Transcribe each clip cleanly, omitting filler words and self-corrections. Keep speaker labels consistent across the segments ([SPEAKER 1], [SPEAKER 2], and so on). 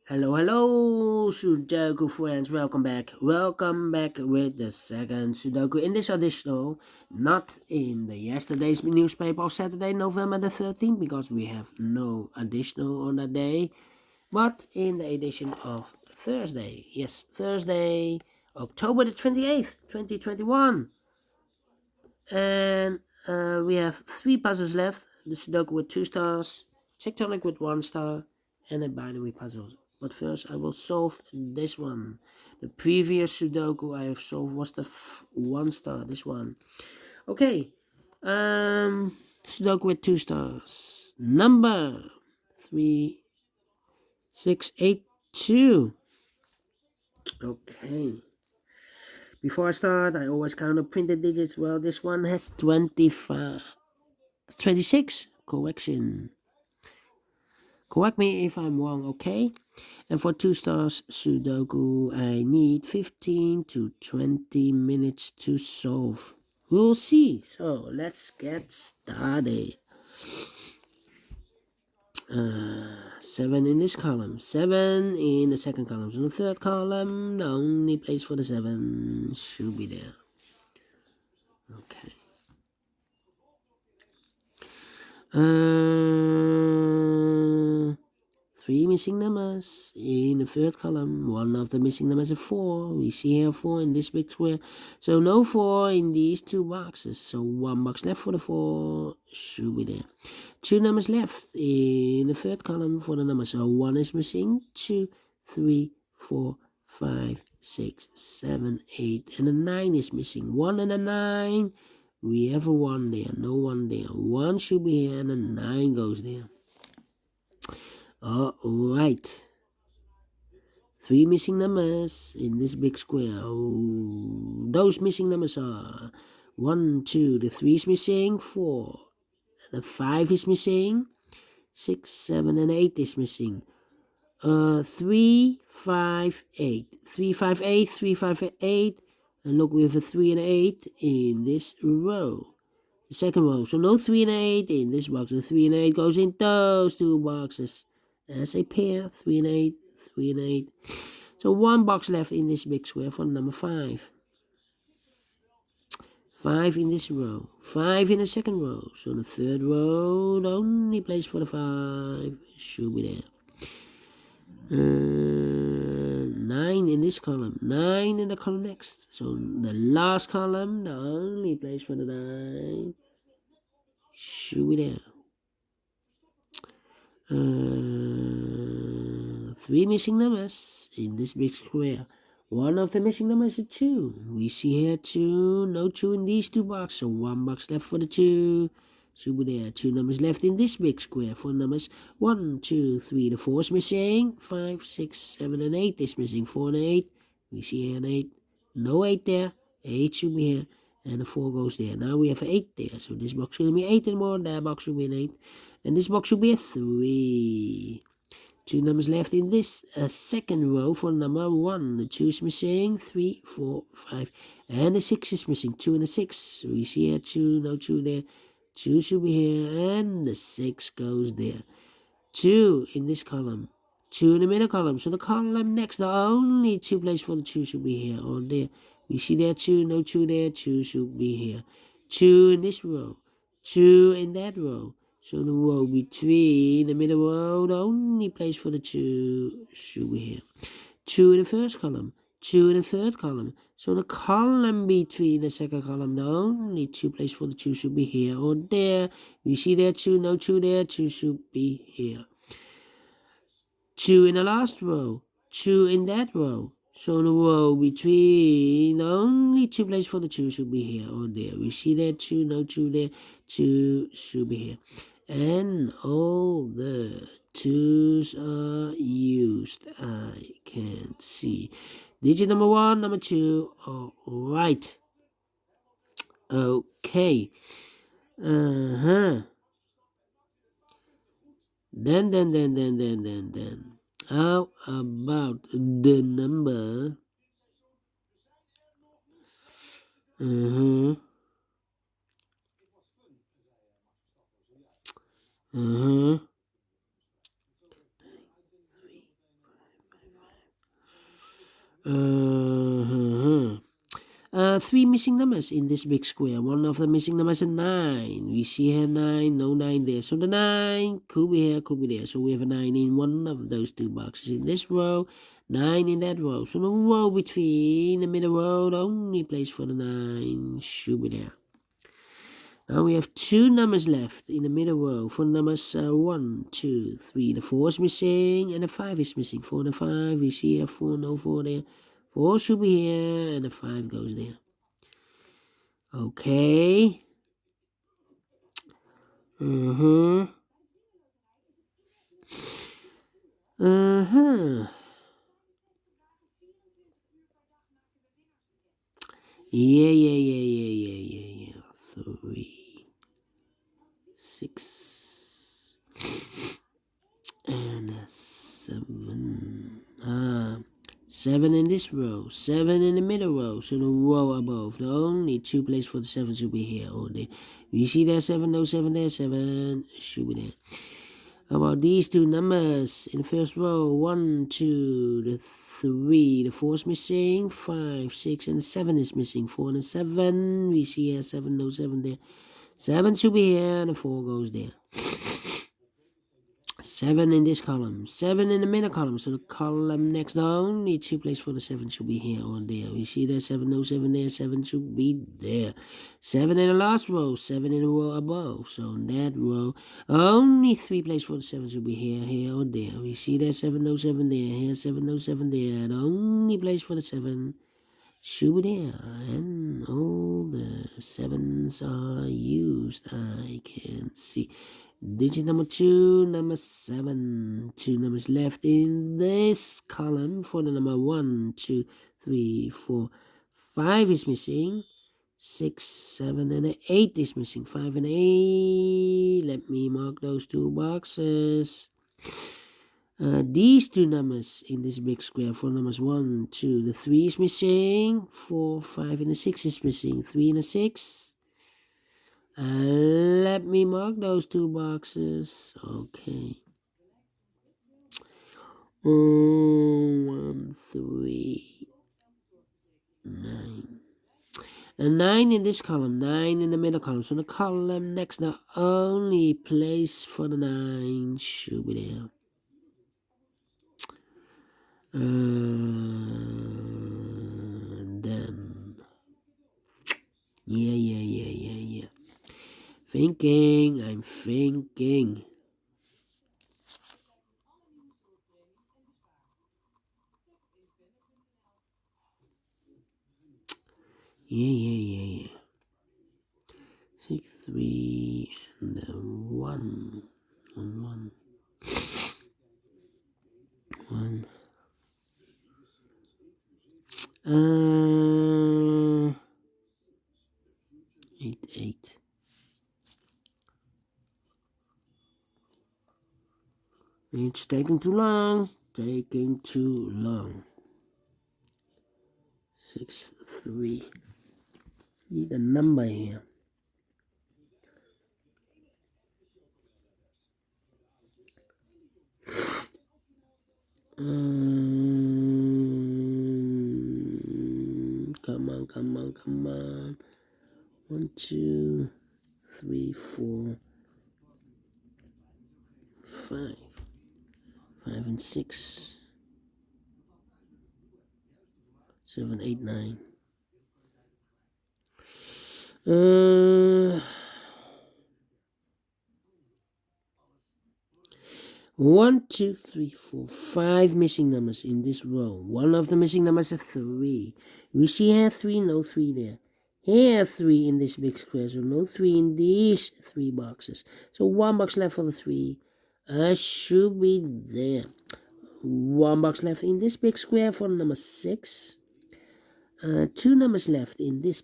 [SPEAKER 1] Hello, Sudoku friends. Welcome back. Welcome back with the second Sudoku in this edition. Not in the yesterday's newspaper of Saturday, November the 13th, because we have no additional on that day, but in the edition of Thursday. Yes, Thursday, October the 28th, 2021. And we have three puzzles left: the Sudoku with 2 stars, Tectonic with 1 star, and a binary puzzle. But first, I will solve this one. The previous Sudoku I have solved was the 1 star. This one. Okay. Sudoku with 2 stars. Number 3682. Okay. Before I start, I always count the printed digits. Well, this one has 25. 26. Correction. Correct me if I'm wrong, okay? And for 2 stars Sudoku, I need 15 to 20 minutes to solve. We'll see. So let's get started. 7 in this column, 7 in the second column. So the third column, the only place for the 7 should be there. Okay. Three missing numbers in the third column. One of the missing numbers is 4. We see here 4 in this big square. So no 4 in these two boxes. So 1 box left for the 4 should be there. Two numbers left in the third column for the number. So 1 is missing. 2, 3, 4, 5, 6, 7, 8. And a 9 is missing. 1 and a 9. We have a 1 there, no 1 there. 1 should be here and a 9 goes there. Alright. 3 missing numbers in this big square. Oh, those missing numbers are 1, 2, the 3 is missing, 4, the 5 is missing, 6, 7, and 8 is missing. 3, 5, 8. 3, 5, 8, 3, 5, 8. And look, we have a 3 and 8 in this row. The second row. So no 3 and 8 in this box. The 3 and 8 goes in those two boxes as a pair. 3 and 8, 3 and 8. So 1 box left in this big square for number 5. 5 in this row. 5 in the second row. So the third row, the only place for the 5 should be there. 9 in this column. 9 in the column next. So the last column, the only place for the 9 should be there. 3 missing numbers in this big square. One of the missing numbers is 2. We see here 2, no 2 in these two boxes. So 1 box left for the 2. Should be there. 2 numbers left in this big square for numbers 1, 2, 3. The 4 is missing. 5, 6, 7, and 8 is missing. 4 and 8. We see here an 8. No 8 there. 8 should be here. And the 4 goes there. Now we have an 8 there. So this box will be 8 anymore. That box should be an 8. And this box should be a 3. 2 numbers left in this second row for number 1. The 2 is missing. 3, 4, 5. And the 6 is missing. 2 and the 6. We see here 2. No 2 there. 2 should be here. And the 6 goes there. 2 in this column. 2 in the middle column. So the column next, the only 2 places for the 2 should be here or there. We see there 2. No 2 there. 2 should be here. 2 in this row. 2 in that row. So the row between the middle row, the only place for the 2 should be here. 2 in the first column, 2 in the third column. So the column between the second column, the only 2 places for the 2 should be here or there. We see there 2, no 2 there, 2 should be here. 2 in the last row, 2 in that row. So the row between the only 2 places for the 2 should be here or there. We see there 2, no 2 there, 2 should be here. And all the 2's are used. I can see. Digit number 1, number 2. All right. Okay. Then. How about the number? Three missing numbers in this big square. One of the missing numbers is 9. We see here 9, no 9 there. So the 9 could be here, could be there. So we have a 9 in one of those two boxes. In this row, 9 in that row. So the row between the middle row, the only place for the 9 should be there. Now we have two numbers left in the middle row. For numbers 1, 2, 3. The 4 is missing and the 5 is missing. 4 and the 5, we see here 4, no 4 there. 4 should be here and the 5 goes there. Okay. Uh-huh. Uh-huh. Yeah. 3, 6, and 7. 7 in this row, 7 in the middle row, so the row above. The only two places for the 7 should be here or there. You see there 7, no 7 there, 7 should be there. How about these two numbers in the first row? 1, 2, the 3, the 4 is missing, 5, 6, and the 7 is missing. 4 and the 7, we see here 7, no 7 there. 7 should be here, and the 4 goes there. 7 in this column, 7 in the middle column, so the column next down, the two places for the 7 should be here or there. We see there 7, no 7 there, 7 should be there. 7 in the last row, 7 in the row above, so in that row, only 3 places for the 7 should be here or there. We see there 7, no 7 there, here 7, no 7 there, the only place for the 7 should be there, and all the 7s are used, I can see. Digit number 2, number 7. 2 numbers left in this column for the number 1, 2, 3, 4, 5 is missing. 6, 7, and 8 is missing. 5 and 8. Let me mark those two boxes. These two numbers in this big square for numbers 1, 2, the 3 is missing. 4, 5, and the 6 is missing. 3 and a 6. Let me mark those two boxes. Okay. 1, 3, 9. And 9 in this column, 9 in the middle column. So the column next, the only place for the 9 should be there. Then, yeah. I'm thinking. Yeah. 6, 3, and 1. 1. 8. It's taking too long. 6, 3. Need a number here. Come on. 1, 2, 3, 4, 5. 5 and 6. 7, 8, 9. 1, 2, 3, 4, 5 missing numbers in this row. One of the missing numbers is 3. We see here 3, no 3 there. Here 3 in this big square, so no 3 in these 3 boxes. So 1 box left for the 3. Should be there. 1 box left in this big square for number 6. 2 numbers left in this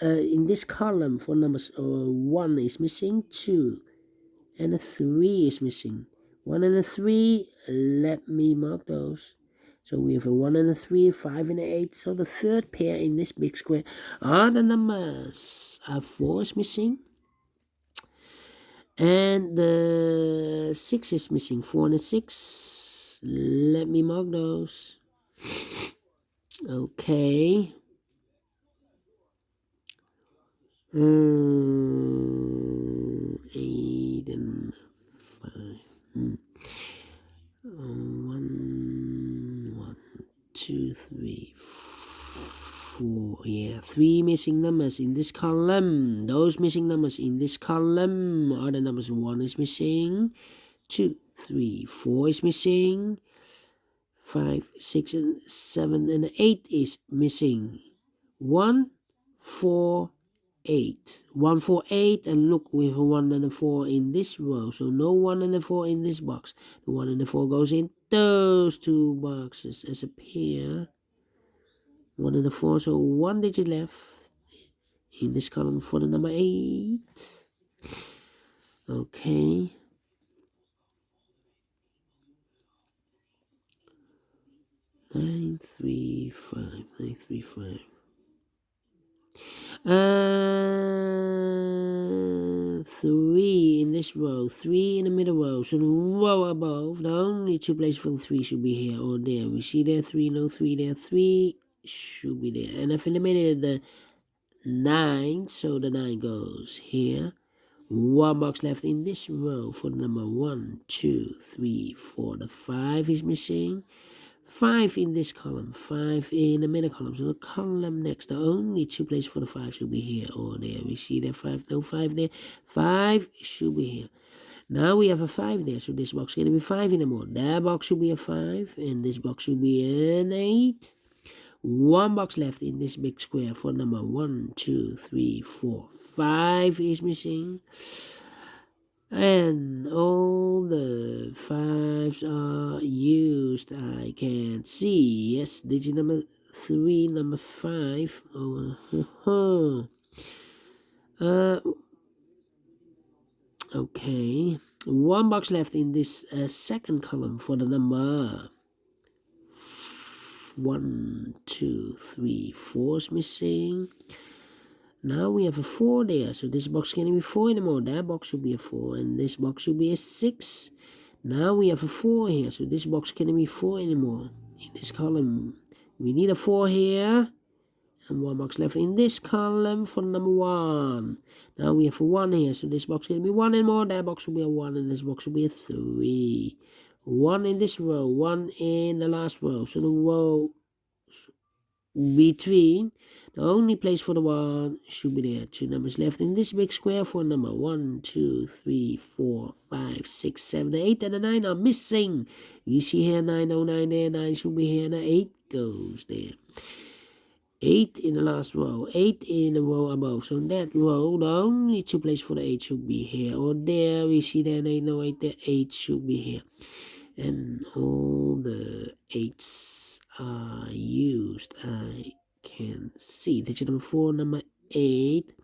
[SPEAKER 1] in this column for numbers 1 is missing, 2, and a 3 is missing. 1 and a 3, let me mark those. So we have a 1 and a 3, 5 and a 8. So the third pair in this big square are the numbers. 4 is missing. And the 6 is missing. 4 and a 6. Let me mark those. Okay. 8 and 5. One, two, three, four. Yeah, 3 missing numbers in this column. Those missing numbers in this column are the numbers 1 is missing, 2, 3, 4 is missing, 5, 6, and 7, and 8 is missing. 1, 4, 8. 1, 4, 8, and look, we have a 1 and a 4 in this row, so no 1 and a 4 in this box. The 1 and the 4 goes in those 2 boxes as a pair. 1 and a 4, so 1 digit left in this column for the number 8. Okay. 935, 935. 3 in this row, 3 in the middle row, so the row above, the only 2 places for the 3 should be here or there. We see there 3, no 3 there, 3 should be there. And I've eliminated the 9, so the 9 goes here. 1 box left in this row for the number 1, 2, 3, 4. The 5 is missing. 5 in this column, 5 in the middle column. So the column next, the only 2 places for the 5 should be here or there. We see there 5, no 5 there. 5 should be here. Now we have a 5 there, so this box is going to be 5 anymore. That box should be a 5, and this box should be an 8. 1 box left in this big square for number 1, 2, 3, 4. 5 is missing. And all the 5s are used. I can see. Yes, digit number 3, number 5. Okay. 1 box left in this second column for the number 1, 2, 3, 4 is missing. Now we have a 4 there, so this box can't be 4 anymore. That box should be a 4, and this box should be a 6. Now we have a 4 here, so this box can't be 4 anymore. In this column, we need a 4 here, and 1 box left in this column for number 1. Now we have a 1 here, so this box can't be 1 anymore. That box will be a 1, and this box will be a 3. 1 in this row, 1 in the last row, so the row between, the only place for the 1 should be there. 2 numbers left in this big square for number 1, 2, 3, 4, 5, 6, 7, 8, and the 9 are missing. You see here 9, no 9 there, 9 should be here, and the 8 goes there. 8 in the last row, 8 in the row above. So in that row, the only 2 places for the 8 should be here or there. We see there 8, no 8 there, 8 should be here. And all the 8s are used. I can see digit number 4, number 8.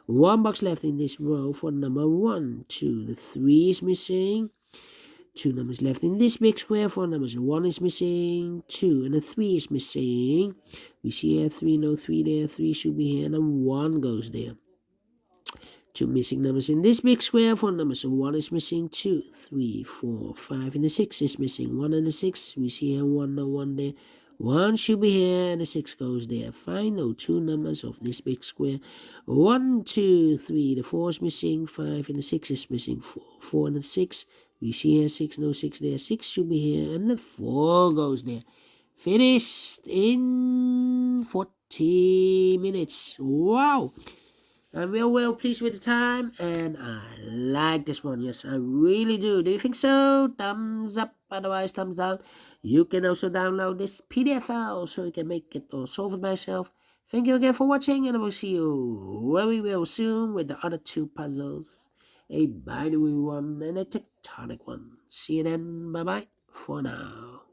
[SPEAKER 1] 1 box left in this row for number 1, 2. The 3 is missing. 2 numbers left in this big square for numbers. 1 is missing, 2, and the 3 is missing. We see here 3, no 3 there, 3 should be here, and a 1 goes there. 2 missing numbers in this big square for numbers. 1 is missing, 2, 3, 4, 5, and the 6 is missing. 1 and the 6, we see here 1, no 1 there. 1 should be here, and the 6 goes there. Find no 2 numbers of this big square. 1, 2, 3, the 4 is missing, 5, and the 6 is missing. 4 and the 6, we see here 6, no 6 there. 6 should be here, and the 4 goes there. Finished in 40 minutes. Wow! I'm real well pleased with the time, and I like this one. Yes, I really do. Do you think so? Thumbs up, otherwise thumbs down. You can also download this PDF file so you can make it or solve it myself. Thank you again for watching, and I will see you very well soon with the other 2 puzzles. A binary one and a tectonic one. See you then. Bye-bye for now.